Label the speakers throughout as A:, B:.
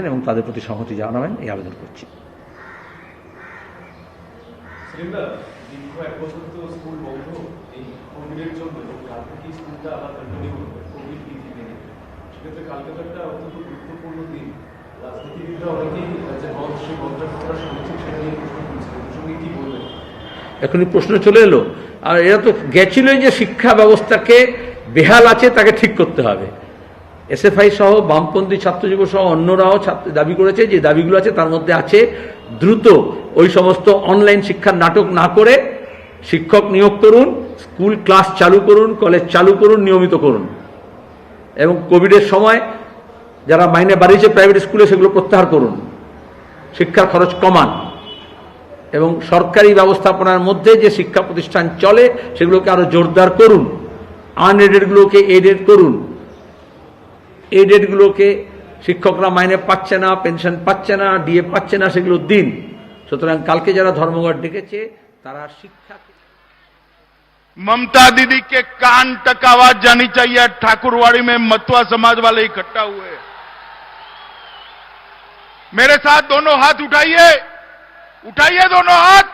A: এবং তাদের প্রতি সংহতি জানাবেন এই আবেদন করছি। এখনই প্রশ্ন চলে এলো, আর এরা তো গেছিলই যে শিক্ষা ব্যবস্থাকে বেহাল আছে তাকে ঠিক করতে হবে। এসএফআই সহ বামপন্থী ছাত্রযুব সহ অন্যরাও দাবি করেছে, যে দাবিগুলো আছে তার মধ্যে আছে দ্রুত ওই সমস্ত অনলাইন শিক্ষার নাটক না করে শিক্ষক নিয়োগ করুন, স্কুল ক্লাস চালু করুন, কলেজ চালু করুন, নিয়মিত করুন, এবং কোভিডের সময় যারা মাইনে বাড়িয়েছে প্রাইভেট স্কুলে সেগুলো প্রত্যাহার করুন, শিক্ষার খরচ কমান, এবং সরকারি ব্যবস্থাপনার মধ্যে যে শিক্ষা প্রতিষ্ঠান চলে সেগুলোকে আরো জোরদার করুন, আনএডেডগুলোকে এডেড করুন। এডেডগুলোকে শিক্ষকরা মাইনে পাচ্ছে না, পেনশন পাচ্ছে না, ডিএ পাচ্ছে না, সেগুলো দিন। সুতরাং কালকে যারা ধর্মঘট ডেকেছে তারা শিক্ষা।
B: ममता दीदी के कान तक आवाज जानी चाहिए। ठाकुरवाड़ी में मतवा समाज वाले इकट्ठा हुए, मेरे साथ दोनों हाथ उठाइए, उठाइए दोनों हाथ,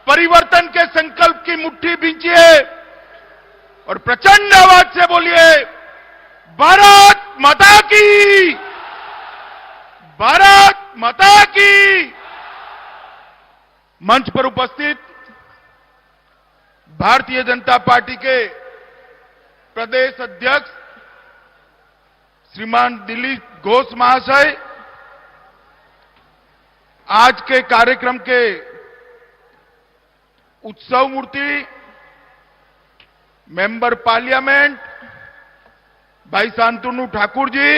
B: परिवर्तन के संकल्प की मुट्ठी बींचिए और प्रचंड आवाज से बोलिए, भारत माता की, भारत माता की। मंच पर उपस्थित भारतीय जनता पार्टी के प्रदेश अध्यक्ष श्रीमान दिलीप घोष महाशय, आज के कार्यक्रम के उत्सव मूर्ति, मेंबर पार्लियामेंट भाई शांतनु ठाकुर जी,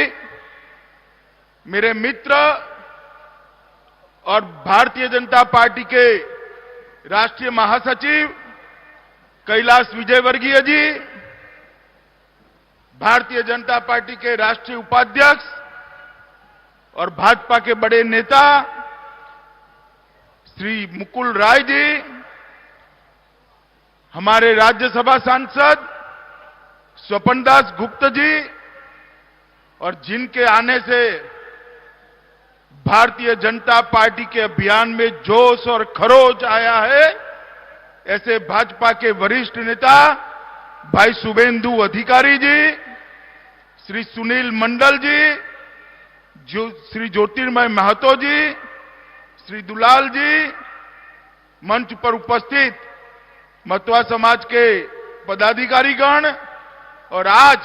B: मेरे मित्र और भारतीय जनता पार्टी के राष्ट्रीय महासचिव कैलाश विजयवर्गीय जी, भारतीय जनता पार्टी के राष्ट्रीय उपाध्यक्ष और भाजपा के बड़े नेता श्री मुकुल राय जी, हमारे राज्यसभा सांसद स्वपन दास गुप्त जी, और जिनके आने से भारतीय जनता पार्टी के अभियान में जोश और खरोच आया है, ऐसे भाजपा के वरिष्ठ नेता भाई शुभेंदु अधिकारी जी, श्री सुनील मंडल जी, श्री ज्योतिर्मय महतो जी, श्री दुलाल जी, मंच पर उपस्थित मतवा समाज के पदाधिकारीगण, और आज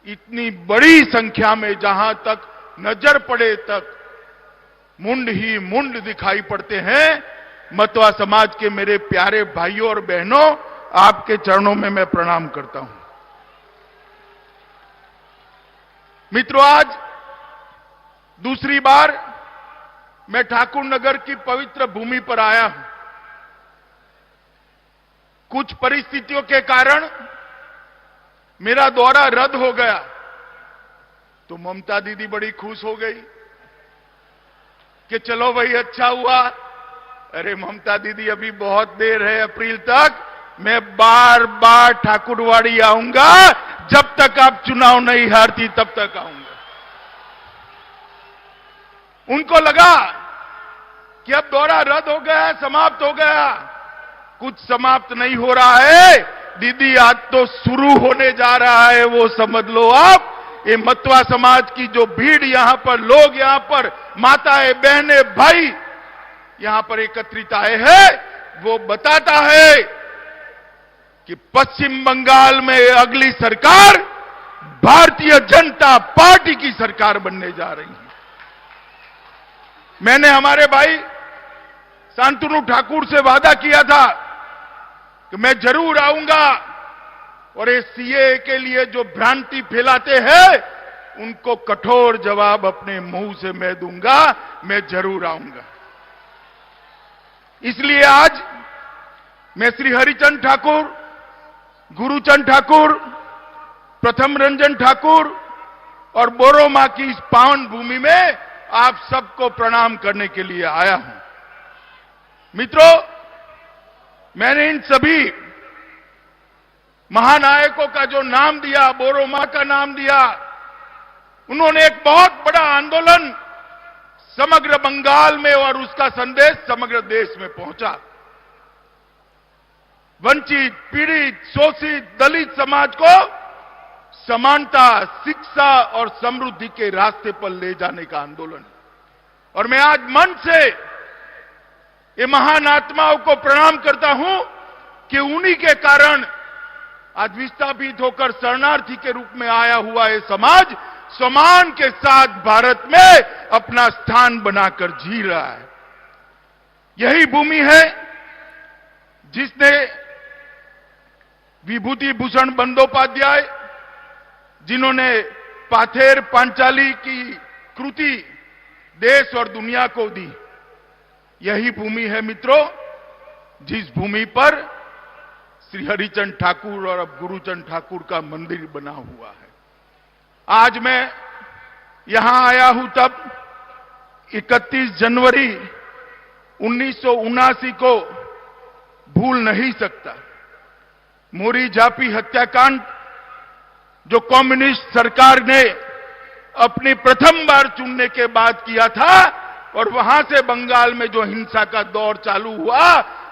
B: इतनी बड़ी संख्या में जहां तक नजर पड़े तक मुंड ही मुंड दिखाई पड़ते हैं, मतवा समाज के मेरे प्यारे भाइयों और बहनों, आपके चरणों में मैं प्रणाम करता हूं। मित्रों, आज दूसरी बार मैं ठाकुर नगर की पवित्र भूमि पर आया हूं। कुछ परिस्थितियों के कारण मेरा दौरा रद्द हो गया, तो ममता दीदी बड़ी खुश हो गई कि चलो भाई अच्छा हुआ। अरे ममता दीदी, अभी बहुत देर है, अप्रैल तक मैं बार बार ठाकुरवाड़ी आऊंगा, जब तक आप चुनाव नहीं हारती तब तक आऊंगा। उनको लगा कि अब दौरा रद्द हो गया, समाप्त हो गया। कुछ समाप्त नहीं हो रहा है दीदी, आज तो शुरू होने जा रहा है, वो समझ लो आप। ये मतवा समाज की जो भीड़, यहां पर लोग, यहां पर माताएं, बहनें, भाई यहां पर एकत्रित आए हैं, वो बताता है कि पश्चिम बंगाल में अगली सरकार भारतीय जनता पार्टी की सरकार बनने जा रही है। मैंने हमारे भाई शांतनु ठाकुर से वादा किया था कि मैं जरूर आऊंगा, और ये सीए के लिए जो भ्रांति फैलाते हैं उनको कठोर जवाब अपने मुंह से मैं दूंगा, मैं जरूर आऊंगा। इसलिए आज मैं श्री हरिचंद ठाकुर, गुरुचंद ठाकुर, प्रथम रंजन ठाकुर और बोरो मां की इस पावन भूमि में आप सबको प्रणाम करने के लिए आया हूं। मित्रों, मैंने इन सभी महानायकों का जो नाम दिया, बोरो मां का नाम दिया, उन्होंने एक बहुत बड़ा आंदोलन समग्र बंगाल में और उसका संदेश समग्र देश में पहुंचा। वंचित, पीड़ित, शोषित, दलित समाज को समानता, शिक्षा और समृद्धि के रास्ते पर ले जाने का आंदोलन। और मैं आज मन से ये महान आत्माओं को प्रणाम करता हूं कि उन्हीं के कारण आज विस्थापित होकर शरणार्थी के रूप में आया हुआ ये समाज सम्मान के साथ भारत में अपना स्थान बनाकर जी रहा है। यही भूमि है जिसने विभूति भूषण बंदोपाध्याय, जिन्होंने पाथेर पांचाली की कृति देश और दुनिया को दी, यही भूमि है मित्रों जिस भूमि पर श्री हरिचंद ठाकुर और अब गुरुचंद ठाकुर का मंदिर बना हुआ है। आज मैं यहां आया हूं तब 31 जनवरी 1979 को भूल नहीं सकता। मोरी झापी हत्याकांड जो कम्युनिस्ट सरकार ने अपनी प्रथम बार चुनने के बाद किया था और वहां से बंगाल में जो हिंसा का दौर चालू हुआ,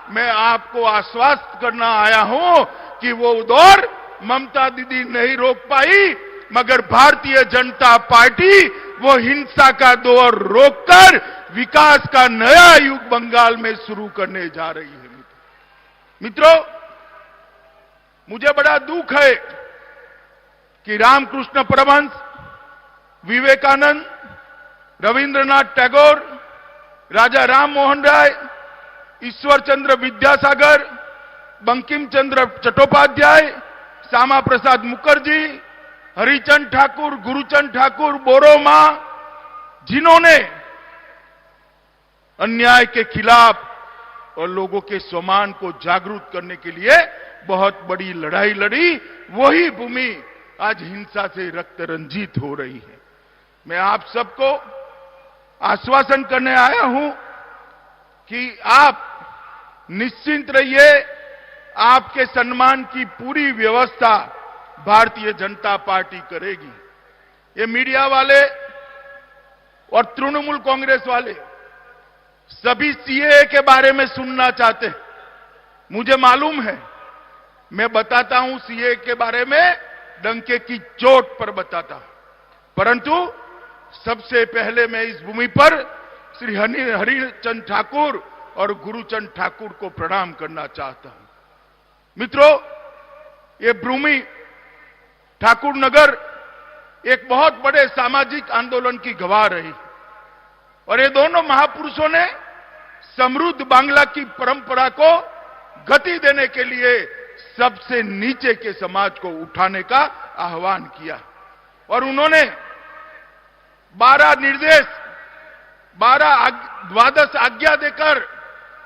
B: मैं आपको आश्वस्त करना आया हूं कि वो दौर ममता दीदी नहीं रोक पाई, मगर भारतीय जनता पार्टी वो हिंसा का दौर रोककर विकास का नया युग बंगाल में शुरू करने जा रही है। मित्रों, मुझे बड़ा दुख है कि रामकृष्ण परमहंस, विवेकानंद, रविंद्रनाथ टैगोर, राजा राम मोहन राय, ईश्वर चंद्र विद्यासागर, बंकिम चंद्र चट्टोपाध्याय, श्यामा प्रसाद मुखर्जी, हरिचंद ठाकुर, गुरुचंद ठाकुर, बोरोमा, जिन्होंने अन्याय के खिलाफ और लोगों के सम्मान को जागरूक करने के लिए बहुत बड़ी लड़ाई लड़ी, वही भूमि आज हिंसा से रक्त रंजित हो रही है। मैं आप सबको आश्वासन करने आया हूं कि आप निश्चिंत रहिए, आपके सम्मान की पूरी व्यवस्था भारतीय जनता पार्टी करेगी। ये मीडिया वाले और तृणमूल कांग्रेस वाले सभी सीएए के बारे में सुनना चाहते हैं। मुझे मालूम है, मैं बताता हूं सीएए के बारे में डंके की चोट पर बताता हूं, परंतु सबसे पहले मैं इस भूमि पर श्री हरिचंद ठाकुर और गुरुचंद ठाकुर को प्रणाम करना चाहता हूं। मित्रों, ये भूमि ठाकुर नगर एक बहुत बड़े सामाजिक आंदोलन की गवाह रही और ये दोनों महापुरुषों ने समृद्ध बांग्ला की परंपरा को गति देने के लिए सबसे नीचे के समाज को उठाने का आह्वान किया और उन्होंने 12 निर्देश, 12 आज्ञा देकर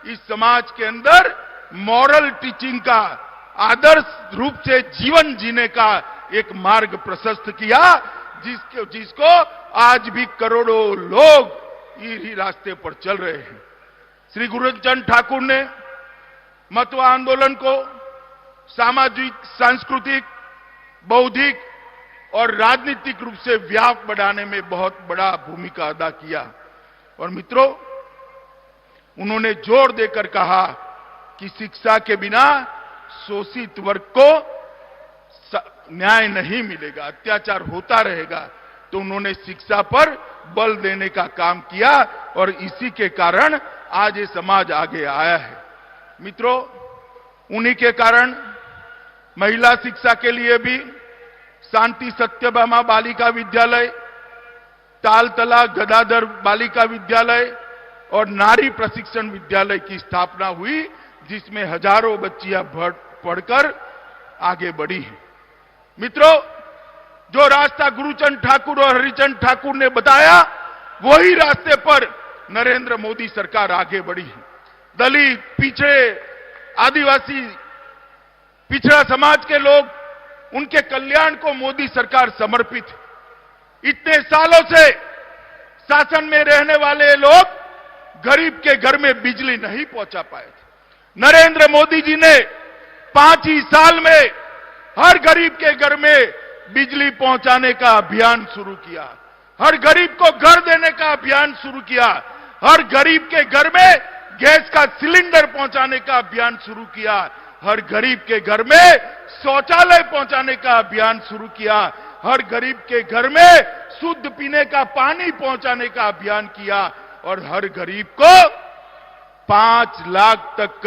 B: इस समाज के अंदर मॉरल टीचिंग का, आदर्श रूप से जीवन जीने का एक मार्ग प्रशस्त किया, जिसको आज भी करोड़ों लोग इसी रास्ते पर चल रहे हैं। श्री गुरुचंद ठाकुर ने मतवा आंदोलन को सामाजिक, सांस्कृतिक, बौद्धिक और राजनीतिक रूप से व्यापक बढ़ाने में बहुत बड़ा भूमिका अदा किया और मित्रों, उन्होंने जोर देकर कहा कि शिक्षा के बिना शोषित वर्ग को न्याय नहीं मिलेगा, अत्याचार होता रहेगा। तो उन्होंने शिक्षा पर बल देने का काम किया और इसी के कारण आज ये समाज आगे आया है। मित्रों, उन्हीं के कारण महिला शिक्षा के लिए भी शांति सत्यभामा बालिका विद्यालय, तालतला गदाधर बालिका विद्यालय और नारी प्रशिक्षण विद्यालय की स्थापना हुई, जिसमें हजारों बच्चियां पढ़कर आगे बढ़ी हैं। मित्रों, जो रास्ता गुरुचंद ठाकुर और हरिचंद ठाकुर ने बताया, वही रास्ते पर नरेंद्र मोदी सरकार आगे बढ़ी है। दलित, पिछड़े, आदिवासी, पिछड़ा समाज के लोग, उनके कल्याण को मोदी सरकार समर्पित है। इतने सालों से शासन में रहने वाले लोग गरीब के घर में बिजली नहीं पहुंचा पाए थे। नरेंद्र मोदी जी ने 5 ही साल में हर गरीब के घर में बिजली पहुंचाने का अभियान शुरू किया, हर गरीब को घर देने का अभियान शुरू किया, हर गरीब के घर में गैस का सिलेंडर पहुंचाने का अभियान शुरू किया, हर गरीब के घर में शौचालय पहुंचाने का अभियान शुरू किया, हर गरीब के घर में शुद्ध पीने का पानी पहुंचाने का अभियान किया और हर गरीब को 5 लाख तक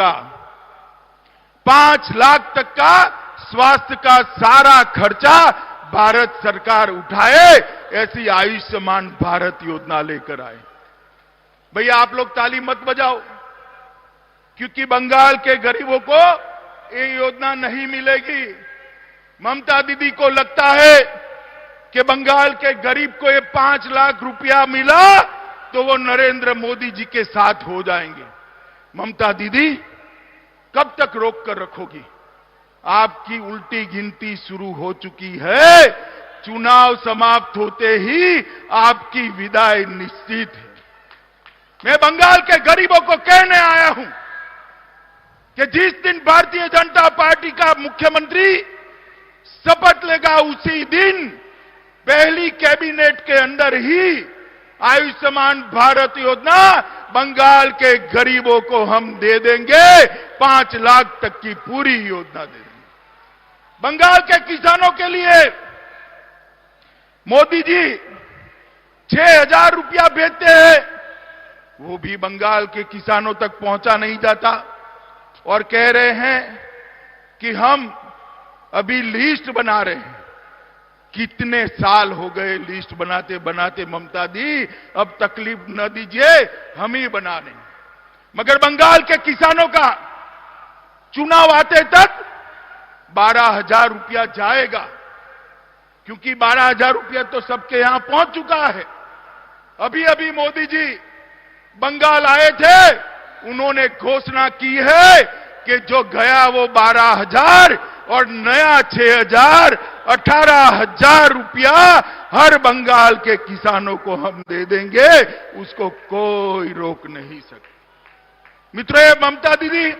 B: का स्वास्थ्य का सारा खर्चा भारत सरकार उठाए, ऐसी आयुष्मान भारत योजना लेकर आए। भैया आप लोग ताली मत बजाओ, क्योंकि बंगाल के गरीबों को ये योजना नहीं मिलेगी। ममता दीदी को लगता है कि बंगाल के गरीब को ये 5 लाख रुपया मिला तो वो नरेंद्र मोदी जी के साथ हो जाएंगे। ममता दीदी कब तक रोक कर रखोगी? आपकी उल्टी गिनती शुरू हो चुकी है। चुनाव समाप्त होते ही आपकी विदाई निश्चित है। मैं बंगाल के गरीबों को कहने आया हूं कि जिस दिन भारतीय जनता पार्टी का मुख्यमंत्री शपथ लेगा, उसी दिन पहली कैबिनेट के अंदर ही आयुष्मान भारत योजना बंगाल के गरीबों को हम दे देंगे। 5 लाख तक की पूरी योजना दे देंगे। बंगाल के किसानों के लिए मोदी जी 6,000 रुपया भेजते हैं, वो भी बंगाल के किसानों तक पहुंचा नहीं जाता और कह रहे हैं कि हम अभी लिस्ट बना रहे हैं। कितने साल हो गए लिस्ट बनाते बनाते ममता दी, अब तकलीफ न दीजिए, हम ही बना रहे हैं। मगर बंगाल के किसानों का चुनाव आते तक 12,000 रुपया जाएगा, क्योंकि 12,000 रुपया तो सबके यहां पहुंच चुका है। अभी अभी मोदी जी बंगाल आए थे, उन्होंने घोषणा की है कि जो गया वो 12,000 और नया 6,000, 18,000 रुपया हर बंगाल के किसानों को हम दे देंगे, उसको कोई रोक नहीं सकता। मित्रों, ये ममता दीदी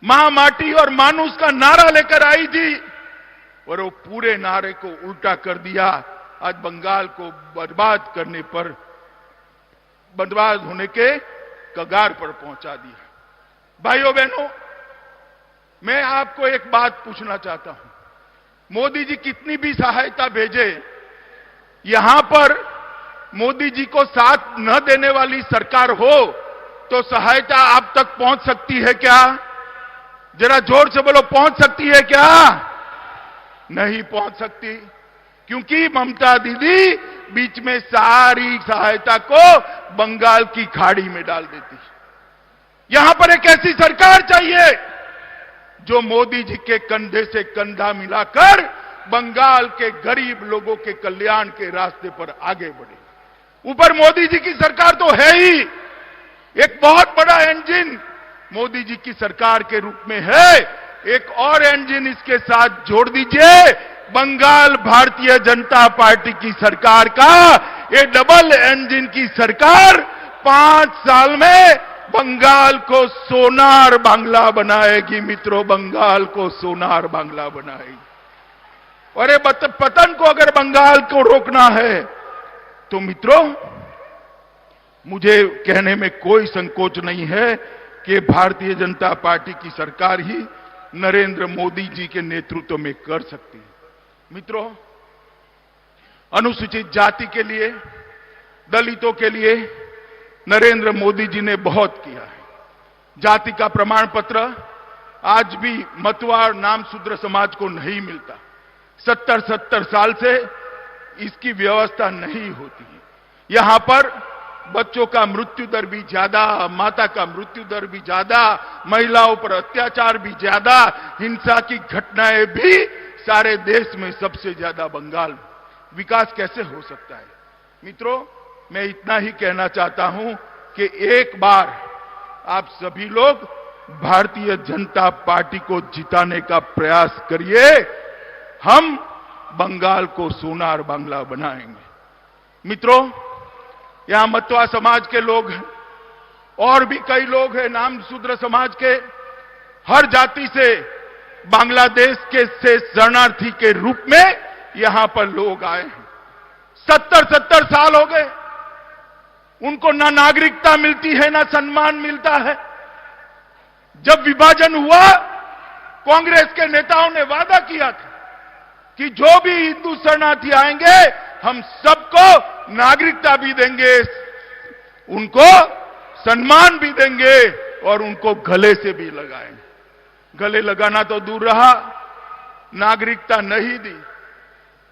B: मां माटी और मानुष का नारा लेकर आई थी और वो पूरे नारे को उल्टा कर दिया। आज बंगाल को बर्बाद करने पर, बर्बाद होने के कगार पर पहुंचा दिया। भाइयों बहनों, मैं आपको एक बात पूछना चाहता हूं। मोदी जी कितनी भी सहायता भेजे, यहां पर मोदी जी को साथ न देने वाली सरकार हो तो सहायता आप तक पहुंच सकती है क्या? जरा जोर से बोलो, पहुंच सकती है क्या? नहीं पहुंच सकती, क्योंकि ममता दीदी बीच में सारी सहायता को बंगाल की खाड़ी में डाल देती। यहां पर एक ऐसी सरकार चाहिए जो मोदी जी के कंधे से कंधा मिलाकर बंगाल के गरीब लोगों के कल्याण के रास्ते पर आगे बढ़े। ऊपर मोदी जी की सरकार तो है ही, एक बहुत बड़ा इंजन मोदी जी की सरकार के रूप में है। एक और इंजन इसके साथ जोड़ दीजिए, बंगाल भारतीय जनता पार्टी की सरकार का ये डबल इंजन की सरकार 5 साल में बंगाल को सोनार बांग्ला बनाएगी। मित्रों, बंगाल को सोनार बांग्ला बनाएगी। और ये पतन को अगर बंगाल को रोकना है तो मित्रों, मुझे कहने में कोई संकोच नहीं है कि भारतीय जनता पार्टी की सरकार ही नरेंद्र मोदी जी के नेतृत्व में कर सकती है। मित्रों, अनुसूचित जाति के लिए, दलितों के लिए नरेंद्र मोदी जी ने बहुत किया है। जाति का प्रमाण पत्र आज भी मतवा और नाम शूद्र समाज को नहीं मिलता। 70 साल से इसकी व्यवस्था नहीं होती है। यहां पर बच्चों का मृत्यु दर भी ज्यादा, माता का मृत्यु दर भी ज्यादा, महिलाओं पर अत्याचार भी ज्यादा, हिंसा की घटनाएं भी सारे देश में सबसे ज्यादा बंगाल में। विकास कैसे हो सकता है? मित्रों, मैं इतना ही कहना चाहता हूं कि एक बार आप सभी लोग भारतीय जनता पार्टी को जिताने का प्रयास करिए। हम बंगाल को सोनार बांग्ला बनाएंगे। मित्रों, यहां मतवा समाज के लोग हैं और भी कई लोग हैं नाम शूद्र समाज के। हर जाति से बांग्लादेश के से शरणार्थी के रूप में यहां पर लोग आए हैं। 70 साल हो गए, उनको ना नागरिकता मिलती है ना सम्मान मिलता है। जब विभाजन हुआ, कांग्रेस के नेताओं ने वादा किया था कि जो भी हिंदू शरणार्थी आएंगे हम सबको नागरिकता भी देंगे, उनको सम्मान भी देंगे और उनको गले से भी लगाएंगे। गले लगाना तो दूर रहा, नागरिकता नहीं दी।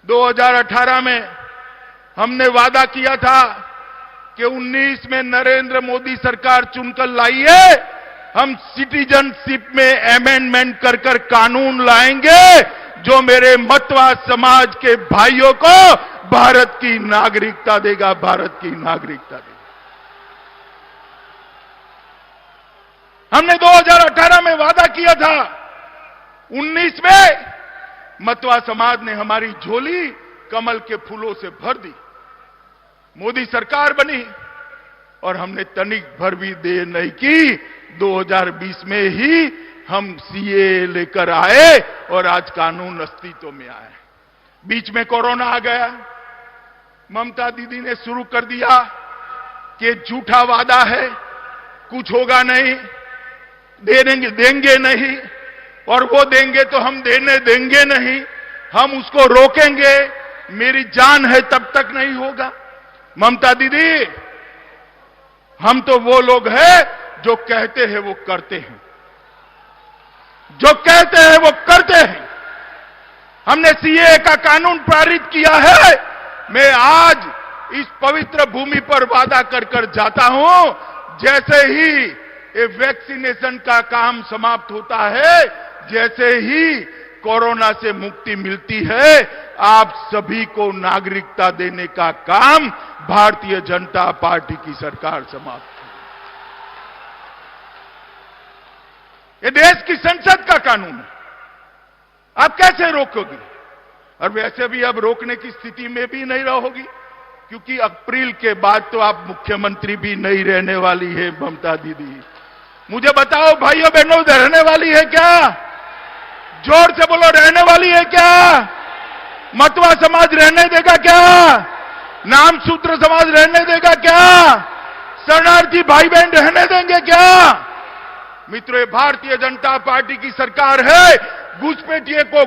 B: 2018 में हमने वादा किया था कि 19 में नरेंद्र मोदी सरकार चुनकर लाई है, हम सिटीजनशिप में अमेंडमेंट कर कर कानून लाएंगे जो मेरे मतवा समाज के भाइयों को भारत की नागरिकता देगा, भारत की नागरिकता देगा। हमने 2018 में वादा किया था, 19 में मतवा समाज ने हमारी झोली कमल के फूलों से भर दी। मोदी सरकार बनी और हमने तनिक भर भी देर नहीं की, 2020 में ही हम सीए लेकर आए और आज कानून अस्तित्व में आए। बीच में कोरोना आ गया, ममता दीदी ने शुरू कर दिया कि झूठा वादा है, कुछ होगा नहीं, देंगे नहीं, और वो देंगे तो हम देने देंगे नहीं, हम उसको रोकेंगे, मेरी जान है तब तक नहीं होगा। ममता दीदी, हम तो वो लोग हैं जो कहते हैं वो करते हैं, जो कहते हैं वो करते हैं। हमने सीए का कानून पारित किया है। मैं आज इस पवित्र भूमि पर वादा कर कर जाता हूं, जैसे ही ये वैक्सीनेशन का काम समाप्त होता है, जैसे ही कोरोना से मुक्ति मिलती है, आप सभी को नागरिकता देने का काम भारतीय जनता पार्टी की सरकार समाप्त। ये देश की संसद का कानून है, आप कैसे रोकोगे? और वैसे भी अब रोकने की स्थिति में भी नहीं रहोगी, क्योंकि अप्रैल के बाद तो आप मुख्यमंत्री भी नहीं रहने वाली है ममता दीदी। मुझे बताओ भाइयों बहनों, रहने वाली है क्या? जोर से बोलो, रहने वाली है क्या? मतवा समाज रहने देगा क्या? नाम सूत्र समाज रहने देगा क्या? शरणार्थी भाई बहन रहने देंगे क्या? मित्रों, ये भारतीय जनता पार्टी की सरकार है, घुसपैठियों को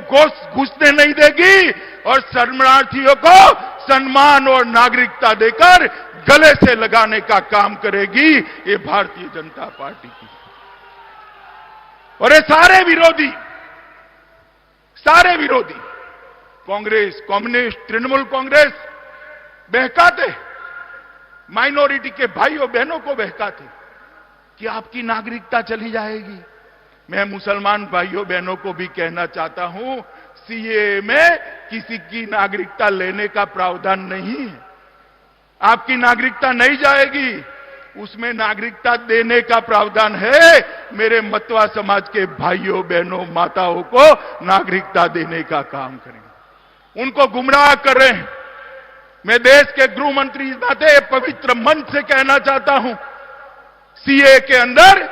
B: घुसने नहीं देगी और शरणार्थियों को सम्मान और नागरिकता देकर गले से लगाने का काम करेगी ये भारतीय जनता पार्टी की। और ये सारे विरोधी कांग्रेस, कम्युनिस्ट, तृणमूल कांग्रेस बहकाते, माइनॉरिटी के भाइयों बहनों को बहकाते कि आपकी नागरिकता चली जाएगी। मैं मुसलमान भाइयों बहनों को भी कहना चाहता हूं, सीए में किसी की नागरिकता लेने का प्रावधान नहीं है। आपकी नागरिकता नहीं जाएगी, उसमें नागरिकता देने का प्रावधान है। मेरे मतवा समाज के भाइयों बहनों माताओं को नागरिकता देने का काम करेंगे, उनको गुमराह कर रहे हैं। मैं देश के गृह मंत्री नाते पवित्र मन से कहना चाहता हूं, सीए के अंदर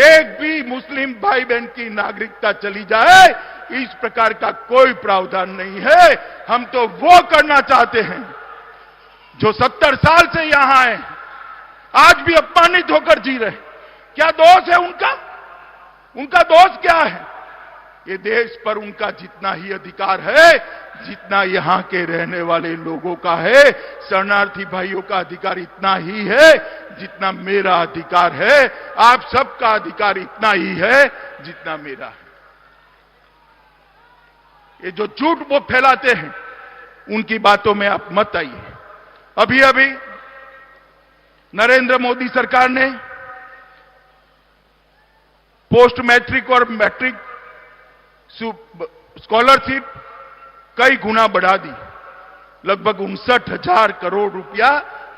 B: एक भी मुस्लिम भाई बहन की नागरिकता चली जाए, इस प्रकार का कोई प्रावधान नहीं है। हम तो वो करना चाहते हैं जो 70 साल से यहां आए, आज भी अपमानित होकर जी रहे। क्या दोष है उनका? उनका दोष क्या है? ये देश पर उनका जितना ही अधिकार है, जितना यहां के रहने वाले लोगों का है, शरणार्थी भाइयों का अधिकार इतना ही है जितना मेरा अधिकार है। आप सबका अधिकार इतना ही है जितना मेरा है। ये जो झूठ वो फैलाते हैं, उनकी बातों में आप मत आइए। अभी अभी नरेंद्र मोदी सरकार ने पोस्ट मैट्रिक और मैट्रिक स्कॉलरशिप कई गुना बढ़ा दी। लगभग 59,000 करोड़ रुपया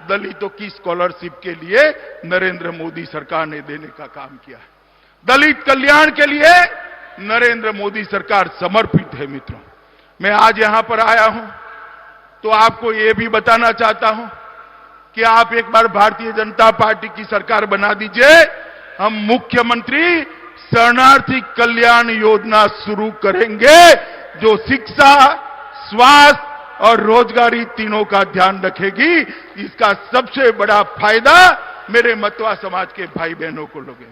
B: दलितों की स्कॉलरशिप के लिए नरेंद्र मोदी सरकार ने देने का काम किया है। दलित कल्याण के लिए नरेंद्र मोदी सरकार समर्पित है। मित्रों, मैं आज यहां पर आया हूं तो आपको यह भी बताना चाहता हूं कि आप एक बार भारतीय जनता पार्टी की सरकार बना दीजिए, हम मुख्यमंत्री शरणार्थी कल्याण योजना शुरू करेंगे जो शिक्षा, स्वास्थ्य और रोजगारी तीनों का ध्यान रखेगी। इसका सबसे बड़ा फायदा मेरे मतवा समाज के भाई बहनों को लोगे।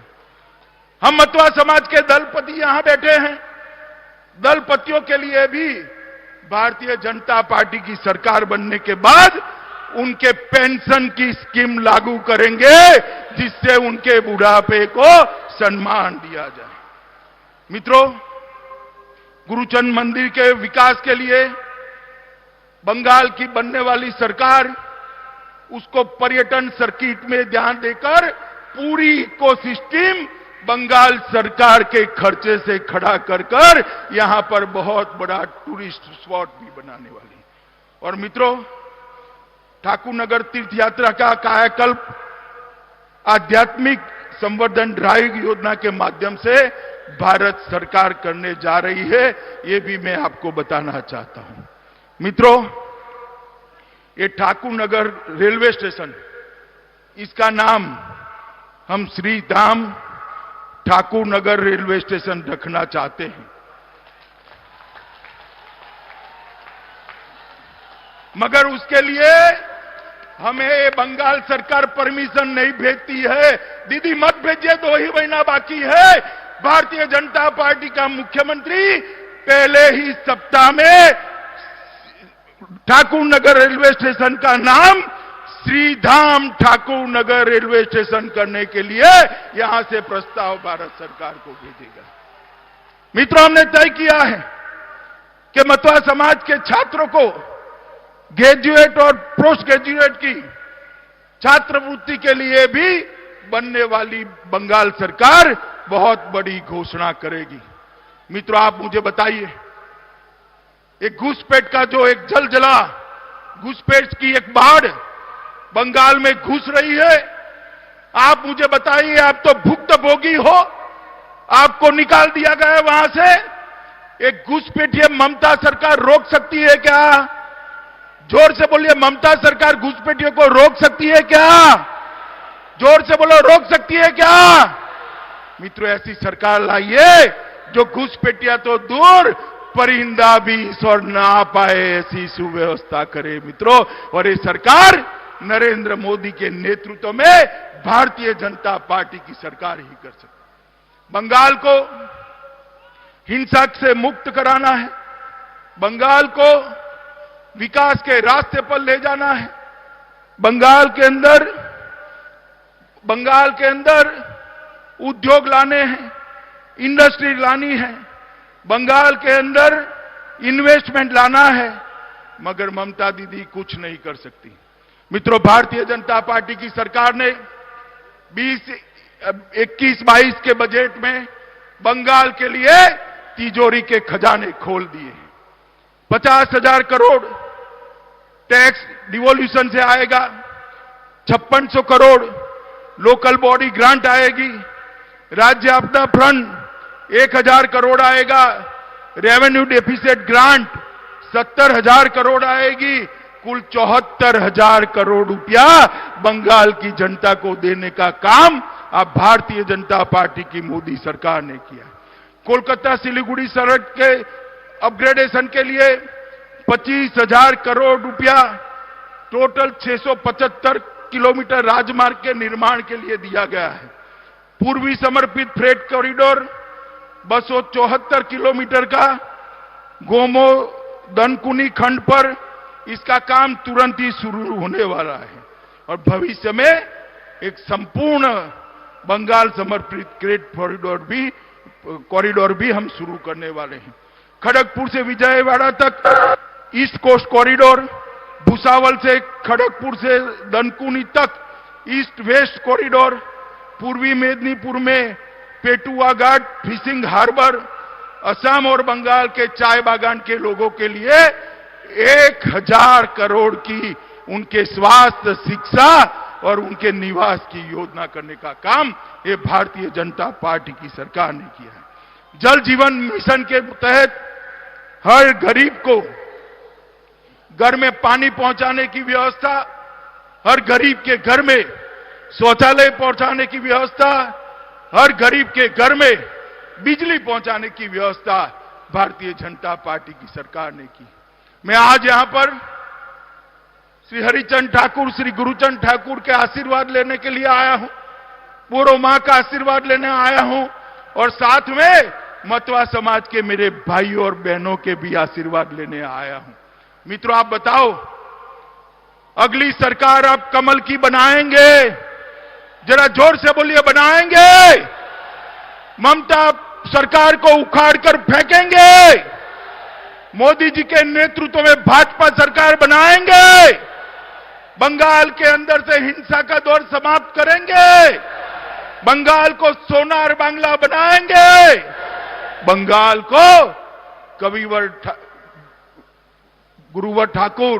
B: हम मतवा समाज के दलपति यहां बैठे हैं। दलपतियों के लिए भी भारतीय जनता पार्टी की सरकार बनने के बाद उनके पेंशन की स्कीम लागू करेंगे जिससे उनके बुढ़ापे को सम्मान दिया जाए। मित्रों, गुरुचंद मंदिर के विकास के लिए बंगाल की बनने वाली सरकार उसको पर्यटन सर्किट में ध्यान देकर पूरी इकोसिस्टम बंगाल सरकार के खर्चे से खड़ा कर यहां पर बहुत बड़ा टूरिस्ट स्पॉट भी बनाने वाली है। और मित्रों, ठाकुर नगर तीर्थ यात्रा का कायाकल्प आध्यात्मिक संवर्धन ड्राइव योजना के माध्यम से भारत सरकार करने जा रही है, ये भी मैं आपको बताना चाहता हूं। मित्रों, ये ठाकुर नगर रेलवे स्टेशन, इसका नाम हम श्री धाम ठाकुर नगर रेलवे स्टेशन रखना चाहते हैं। मगर उसके लिए हमें बंगाल सरकार परमिशन नहीं भेजती है। दीदी मत भेजिए, 2 ही महीना बाकी है। भारतीय जनता पार्टी का मुख्यमंत्री पहले ही सप्ताह में ठाकुर नगर रेलवे स्टेशन का नाम श्रीधाम ठाकुर नगर रेलवे स्टेशन करने के लिए यहां से प्रस्ताव भारत सरकार को भेजेगा। मित्रों, हमने तय किया है कि मतवा समाज के छात्रों को ग्रेजुएट और पोस्ट ग्रेजुएट की छात्रवृत्ति के लिए भी बनने वाली बंगाल सरकार बहुत बड़ी घोषणा करेगी। मित्रों, आप मुझे बताइए, एक घुसपैठ का जो एक जलजला, घुसपैठ की एक बाढ़ बंगाल में घुस रही है, आप मुझे बताइए, आप तो भुक्तभोगी हो, आपको निकाल दिया गया है वहां से। एक घुसपैठिए ममता सरकार रोक सकती है क्या? जोर से बोलिए, ममता सरकार घुसपैठियों को रोक सकती है क्या? जोर से बोलो, रोक सकती है क्या? मित्रों, ऐसी सरकार लाइए जो घुसपैठिया तो दूर, परिंदा भी ईश्वर ना पाए ऐसी सुव्यवस्था करे। मित्रों, और ये सरकार नरेंद्र मोदी के नेतृत्व में भारतीय जनता पार्टी की सरकार ही कर सकती। बंगाल को हिंसा से मुक्त कराना है, बंगाल को विकास के रास्ते पर ले जाना है, बंगाल के अंदर उद्योग लाने हैं, इंडस्ट्री लानी है, बंगाल के अंदर इन्वेस्टमेंट लाना है, मगर ममता दीदी कुछ नहीं कर सकती। मित्रों, भारतीय जनता पार्टी की सरकार ने 21-22 के बजट में बंगाल के लिए तिजोरी के खजाने खोल दिए। 50,000 करोड़ टैक्स डिवोल्यूशन से आएगा, 5600 करोड़ लोकल बॉडी ग्रांट आएगी, राज्य आपदा फंड 1000 करोड़ आएगा, रेवेन्यू डेफिसिट ग्रांट 70,000 करोड़ आएगी। कुल 74,000 करोड़ रुपया बंगाल की जनता को देने का काम अब भारतीय जनता पार्टी की मोदी सरकार ने किया। कोलकाता सिलीगुड़ी सड़क के अपग्रेडेशन के लिए 25,000 करोड़ रुपया, टोटल 675 किलोमीटर राजमार्ग के निर्माण के लिए दिया गया है। पूर्वी समर्पित फ्रेट कॉरिडोर 274 किलोमीटर का गोमो दनकुनी खंड पर इसका काम तुरंत ही शुरू होने वाला है और भविष्य में एक संपूर्ण बंगाल समर्पित फ्रेट कॉरिडोर भी हम शुरू करने वाले हैं। खड़गपुर से विजयवाड़ा तक ईस्ट कोस्ट कॉरिडोर, भुसावल से खड़गपुर से दनकुनी तक ईस्ट वेस्ट कॉरिडोर, पूर्वी मेदिनीपुर में पेटुआ घाट फिशिंग हार्बर, असम और बंगाल के चाय बागान के लोगों के लिए 1000 करोड़ की उनके स्वास्थ्य, शिक्षा और उनके निवास की योजना करने का काम ये भारतीय जनता पार्टी की सरकार ने किया है। जल जीवन मिशन के तहत हर गरीब को घर में पानी पहुंचाने की व्यवस्था, हर गरीब के घर में शौचालय पहुंचाने की व्यवस्था, हर गरीब के घर में बिजली पहुंचाने की व्यवस्था भारतीय जनता पार्टी की सरकार ने की। मैं आज यहां पर श्री हरिचंद ठाकुर, श्री गुरुचंद ठाकुर के आशीर्वाद लेने के लिए आया हूं, पूर्व मां का आशीर्वाद लेने आया हूं और साथ में मतवा समाज के मेरे भाइयों और बहनों के भी आशीर्वाद लेने आया हूं। मित्रों, आप बताओ, अगली सरकार आप कमल की बनाएंगे? जरा जोर से बोलिए, बनाएंगे? ममता सरकार को उखाड़ कर फेंकेंगे? मोदी जी के नेतृत्व में भाजपा सरकार बनाएंगे? बंगाल के अंदर से हिंसा का दौर समाप्त करेंगे? बंगाल को सोनार बांग्ला बनाएंगे? बंगाल को गुरुवर ठाकुर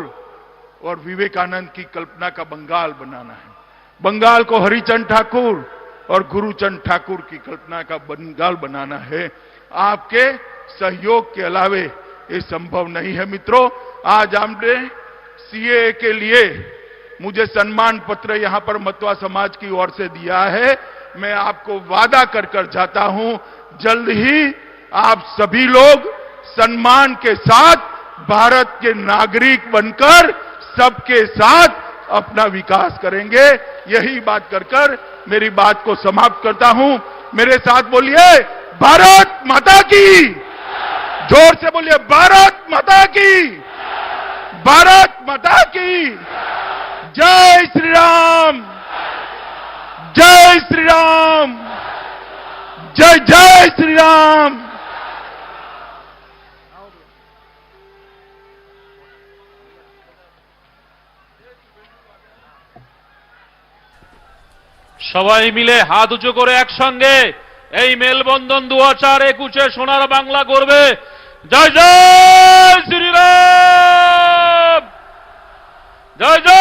B: और विवेकानंद की कल्पना का बंगाल बनाना है। बंगाल को हरिचंद ठाकुर और गुरुचंद ठाकुर की कल्पना का बंगाल बनाना है। आपके सहयोग के अलावे ये संभव नहीं है। मित्रों, आज हमने सीएए के लिए मुझे सम्मान पत्र यहां पर मतवा समाज की ओर से दिया है। मैं आपको वादा कर कर जाता हूं, जल्द ही आप सभी लोग सम्मान के साथ भारत के नागरिक बनकर सबके साथ अपना विकास करेंगे। यही बात कर कर मेरी बात को समाप्त करता हूं। मेरे साथ बोलिए, भारत माता की। जोर से बोलिए, भारत माता की, भारत माता की। जय श्री राम, जय श्री राम, जय जय श्री राम।
C: সবাই মিলে হাত উঁচু করে একসঙ্গে এই মেলবন্ধন 2021 সোনার বাংলা করবে। জয় জয় শ্রীরাম, জয় জয়